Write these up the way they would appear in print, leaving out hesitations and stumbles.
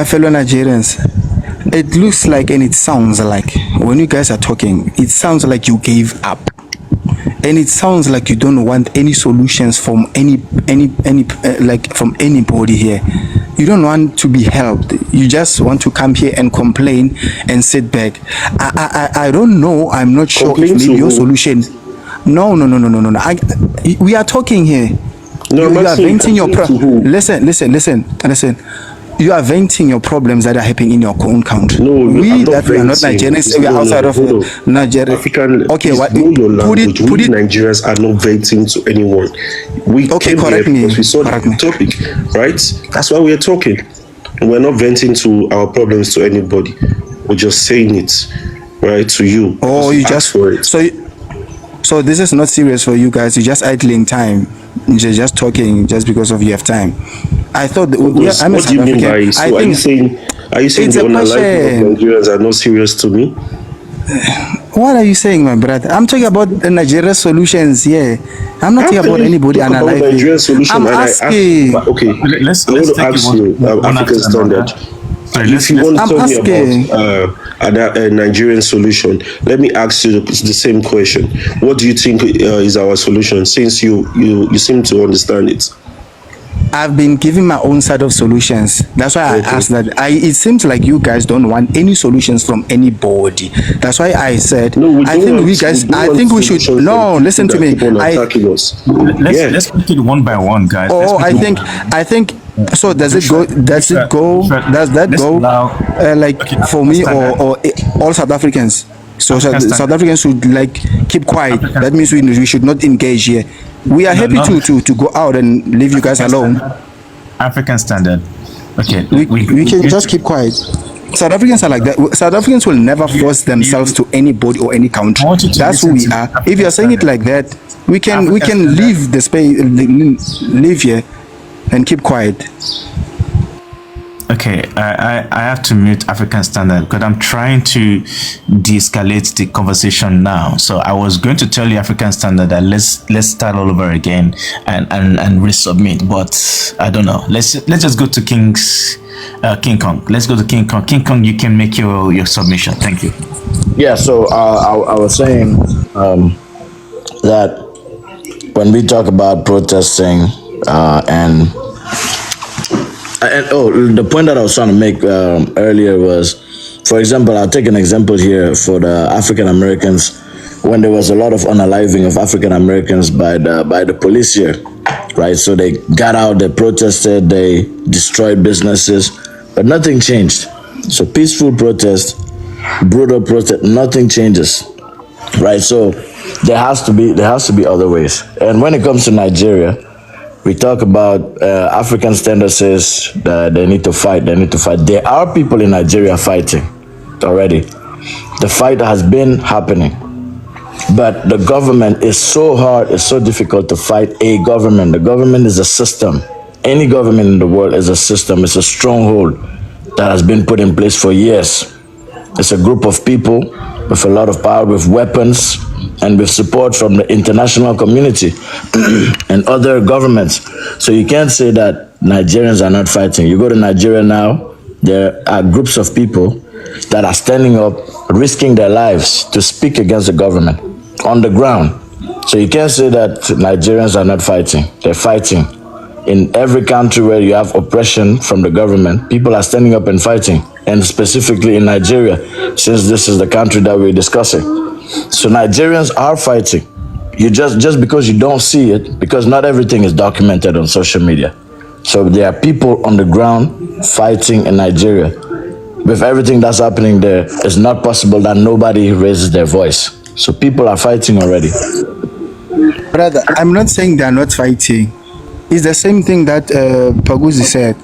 My fellow Nigerians, it looks like and it sounds like when you guys are talking, it sounds like you gave up. And it sounds like you don't want any solutions from any like from anybody here. You don't want to be helped. You just want to come here and complain and sit back. I don't know. I'm not sure Complain if to maybe your who? solution. No. We are talking here. No, I'm You not are saying venting your complain to who. listen. You are venting your problems that are happening in your own country. No, We I'm not that we are not venting. Nigerians, we are No, outside no, of hold on. Nigeria. African, Okay, please what? know your Put language. it, put We it. Nigerians are not venting to anyone. We Okay, came here correct me. because we saw Correct the me. topic, right? That's why we are talking. We're not venting to our problems to anybody. We're just saying it, right, to you. Oh, Because you you asked just for it. so this is not serious for you guys. You're just idling time. You're just talking just because of you have time. I thought I'm a What do South you mean African. by I so? Are you think saying it's the a unaliving of question. Nigerians are not serious to me? What are you saying, my brother? I'm talking about the Nigeria solutions here. I'm not How talking can about you anybody talk about analyzing. Nigerian solution I'm and I ask? asking. Okay, I Let's want to take it ask you, one after African another. standard. Sorry, If you let's want to I'm tell me about asking. a Nigerian solution, let me ask you the same question. What do you think is our solution? Since you seem to understand it. I've been giving my own side of solutions. That's why I Okay. asked that. It seems like you guys don't want any solutions from anybody. That's why I said No, we I don't think want we guys. we don't I want think we should. solutions from No, people listen to that me. keep on attacking us. Yeah. let's make it one by one, guys. Let's Oh, make I it one think. by one. I think. So does it go? Does it go? Joshua, Does that let's go? allow. Like Okay, for African me standard. or all South Africans? So African South standard. Africans should like keep quiet. African That means we should not engage here. We are no, happy not to go out and leave you guys African alone. standard. African standard. Okay, We can just keep quiet. South Africans are like that. South Africans will never force themselves to anybody or any country. I want you to That's who listen we to are. me. If you are saying it African like that, we can African standard. leave the space, leave here, and keep quiet. Okay, I have to mute African standard because I'm trying to de-escalate the conversation now. So I was going to tell you African standard that let's start all over again and resubmit, but I don't know. Let's just go to King Kong. Let's go to King Kong. King Kong, you can make your submission. Thank you. Yeah, so I was saying that when we talk about protesting and the point that I was trying to make earlier was, for example, I'll take an example here for the African Americans when there was a lot of unaliving of African Americans by the police here, right? So they got out, they protested, they destroyed businesses, but nothing changed. So peaceful protest, brutal protest, nothing changes, right? So there has to be other ways. And when it comes to Nigeria, we talk about African standard says that they need to fight. There are people in Nigeria fighting already. The fight has been happening. But the government is so hard, it's so difficult to fight a government. The government is a system. Any government in the world is a system. It's a stronghold that has been put in place for years. It's a group of people with a lot of power, with weapons, and with support from the international community and other governments. So you can't say that Nigerians are not fighting. You go to Nigeria now, there are groups of people that are standing up, risking their lives to speak against the government on the ground. So you can't say that Nigerians are not fighting. They're fighting. In every country where you have oppression from the government, people are standing up and fighting. And specifically in Nigeria, since this is the country that we're discussing. So Nigerians are fighting. You just because you don't see it, because not everything is documented on social media. So there are people on the ground fighting in Nigeria. With everything that's happening there, it's not possible that nobody raises their voice. So people are fighting already. Brother, I'm not saying they are not fighting. It's the same thing that Paguzi said.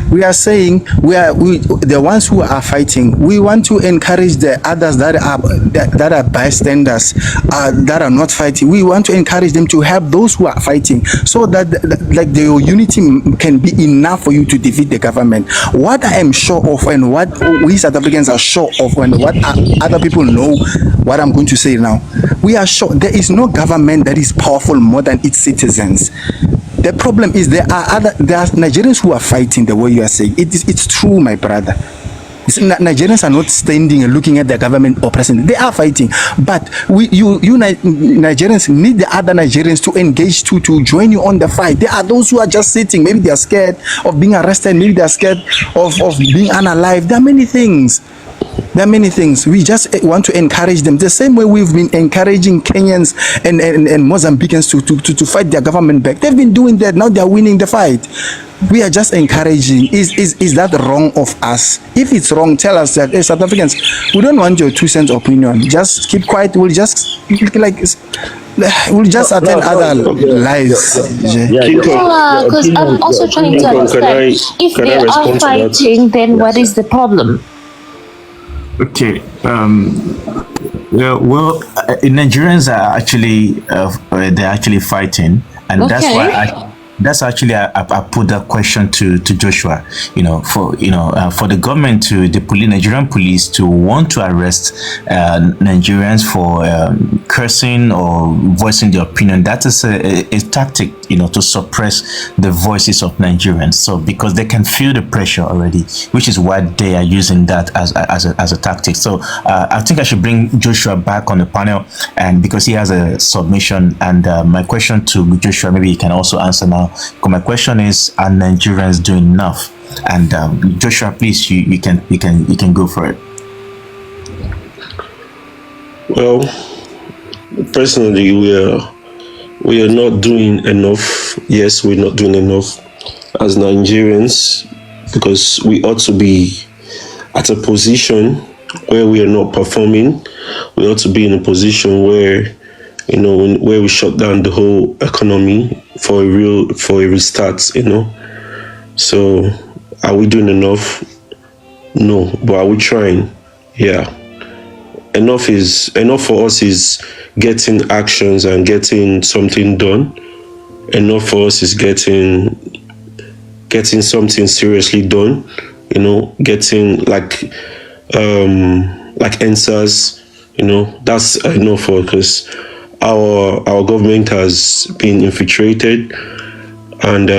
We are saying the ones who are fighting. We want to encourage the others that are bystanders, that are not fighting. We want to encourage them to help those who are fighting, so that like the unity can be enough for you to defeat the government. What I am sure of, and what we South Africans are sure of, and what other people know, what I'm going to say now, we are sure there is no government that is powerful more than its citizens. The problem is there are Nigerians who are fighting the way you are saying. It's true, my brother. Nigerians are not standing and looking at the government or president. They are fighting, but Nigerians need the other Nigerians to engage to join you on the fight. There are those who are just sitting. Maybe they are scared of being arrested. Maybe they are scared of being unalive. There are many things. There are many things. We just want to encourage them the same way we've been encouraging Kenyans and Mozambicans to fight their government back. They've been doing that. Now they are winning the fight. We are just encouraging. Is that wrong of us? If it's wrong, tell us that. Hey, South Africans, we don't want your 2 cents opinion. Just keep quiet. We'll just attend other lives. Because I'm also trying to understand. If they are fighting, then what is the problem? Okay. Nigerians are actually they're actually fighting, and Okay. that's why that's actually I put that question to Joshua. For the government the Nigerian police to want to arrest Nigerians for cursing or voicing their opinion. That is a tactic, to suppress the voices of Nigerians. So because they can feel the pressure already, which is why they are using that as a tactic. So I think I should bring Joshua back on the panel, and because he has a submission, and my question to Joshua, maybe he can also answer now. Because my question is, are Nigerians doing enough? And Joshua, please, you can go for it. Well, personally, we are not doing enough. Yes, we're not doing enough as Nigerians, because we ought to be at a position where we are not performing. We ought to be in a position where, where we shut down the whole economy for a restart. So are we doing enough? No, but are we trying? Yeah. Enough for us is getting actions and getting something done. Enough for us is getting something seriously done. Getting like answers. That's enough for us, because our government has been infiltrated, and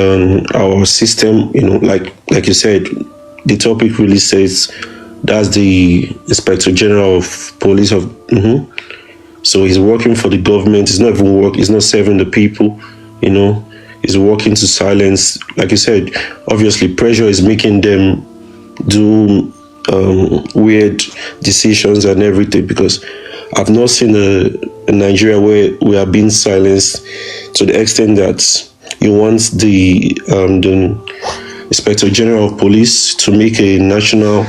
our system, like you said, the topic really says that's the Inspector General of Police of. So he's working for the government. He's not even work. He's not serving the people. He's working to silence. Like you said, obviously pressure is making them do weird decisions and everything, because I've not seen a Nigeria where we are being silenced to the extent that you want the Inspector General of Police to make a national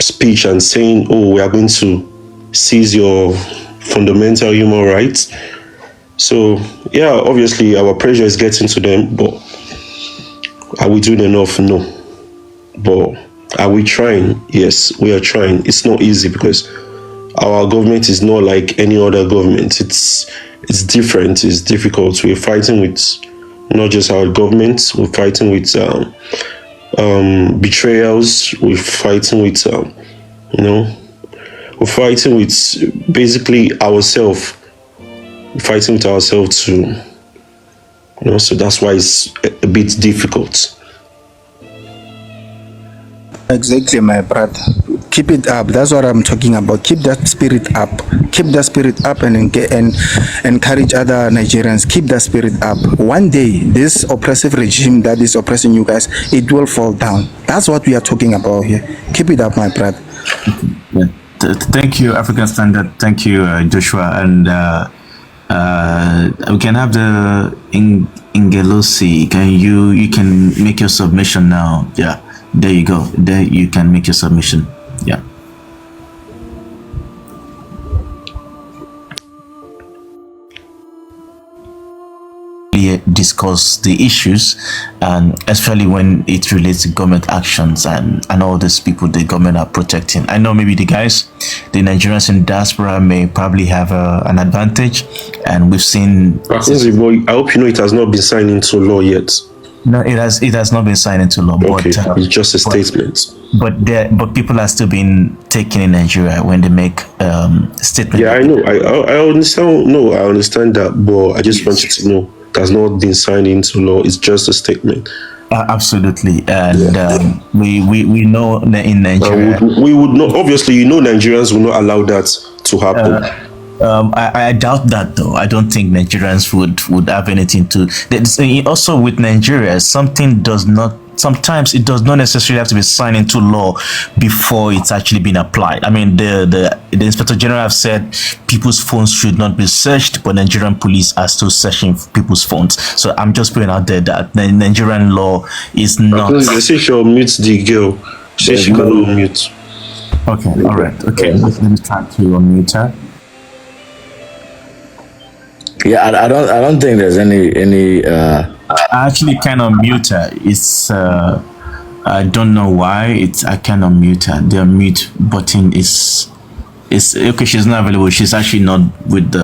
speech and saying, "Oh, we are going to seize your fundamental human rights." So yeah, obviously our pressure is getting to them, but are we doing enough? No. But are we trying? Yes, we are trying. It's not easy, because our government is not like any other government. It's different. It's difficult. We're fighting with not just our government. We're fighting with betrayals. We're fighting with we're fighting with basically ourselves. We're fighting with ourselves too. So that's why it's a bit difficult. Exactly, my brother. Keep it up. That's what I'm talking about. Keep that spirit up. Keep that spirit up, and encourage other Nigerians. Keep that spirit up. One day, this oppressive regime that is oppressing you guys, it will fall down. That's what we are talking about here. Keep it up, my brother. Thank you, African Standard. Thank you, Joshua. And we can have the Ingelosi. You can make your submission now. Yeah. There you go. There you can make your submission. Yeah. Discuss the issues, and especially when it relates to government actions and all these people the government are protecting. I know maybe the Nigerians in diaspora may probably have an advantage, and we've seen. I hope it has not been signed into law yet. No, it has not been signed into law. Okay, but, it's just a statement. But people are still being taken in Nigeria when they make statements. Yeah, I know. I understand. No, I understand that, but I just wanted to know has not been signed into law. It's just a statement. Absolutely, and we know that in Nigeria, we would not. Obviously, Nigerians will not allow that to happen. I doubt that though. I don't think Nigerians would have anything to. Also, with Nigeria, sometimes it does not necessarily have to be signed into law before it's actually been applied. I mean, the Inspector General have said people's phones should not be searched, but Nigerian police are still searching people's phones. So I'm just putting out there that the Nigerian law is not. They say she'll mute the girl. She cannot mute. Okay, all right. Okay, let me try to unmute her. Yeah, I don't think there's any. I actually cannot mute her. It's I don't know why I cannot mute her. The mute button is okay. She's not available. She's actually not with the